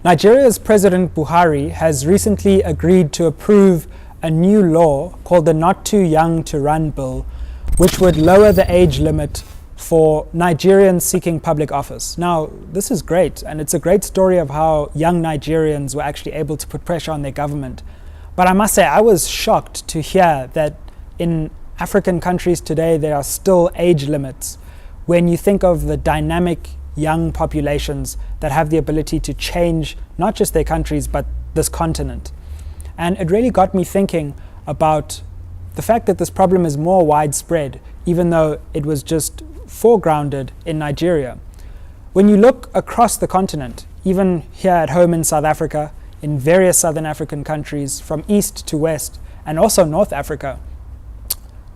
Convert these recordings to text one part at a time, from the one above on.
Nigeria's President Buhari has recently agreed to approve a new law called the Not Too Young to Run Bill, which would lower the age limit for Nigerians seeking public office. Now, this is great, and it's a great story of how young Nigerians were actually able to put pressure on their government. But I must say, I was shocked to hear that in African countries today, there are still age limits when you think of the dynamic young populations that have the ability to change not just their countries, but this continent. And it really got me thinking about the fact that this problem is more widespread, even though it was just foregrounded in Nigeria. When you look across the continent, even here at home in South Africa, in various southern African countries, from east to west, and also North Africa,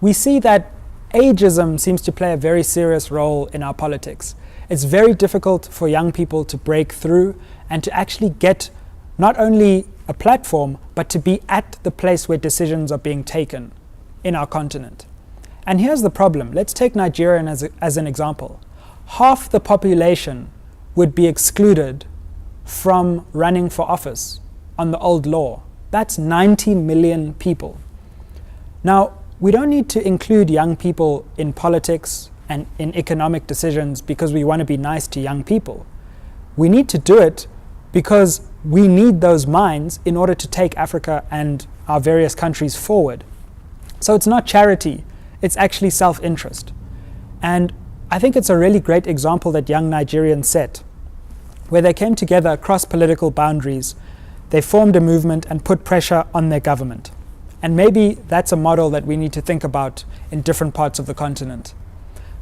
we see that ageism seems to play a very serious role in our politics. It's very difficult for young people to break through and to actually get not only a platform, but to be at the place where decisions are being taken in our continent. And here's the problem. Let's take Nigeria as an example. Half the population would be excluded from running for office on the old law. That's 90 million people. Now, we don't need to include young people in politics and in economic decisions because we want to be nice to young people. We need to do it because we need those minds in order to take Africa and our various countries forward. So it's not charity, it's actually self-interest. And I think it's a really great example that young Nigerians set, where they came together across political boundaries, they formed a movement and put pressure on their government. And maybe that's a model that we need to think about in different parts of the continent.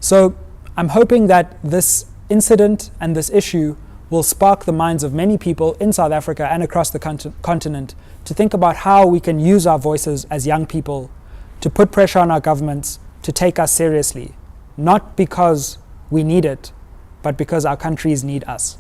So I'm hoping that this incident and this issue will spark the minds of many people in South Africa and across the continent to think about how we can use our voices as young people to put pressure on our governments to take us seriously, not because we need it, but because our countries need us.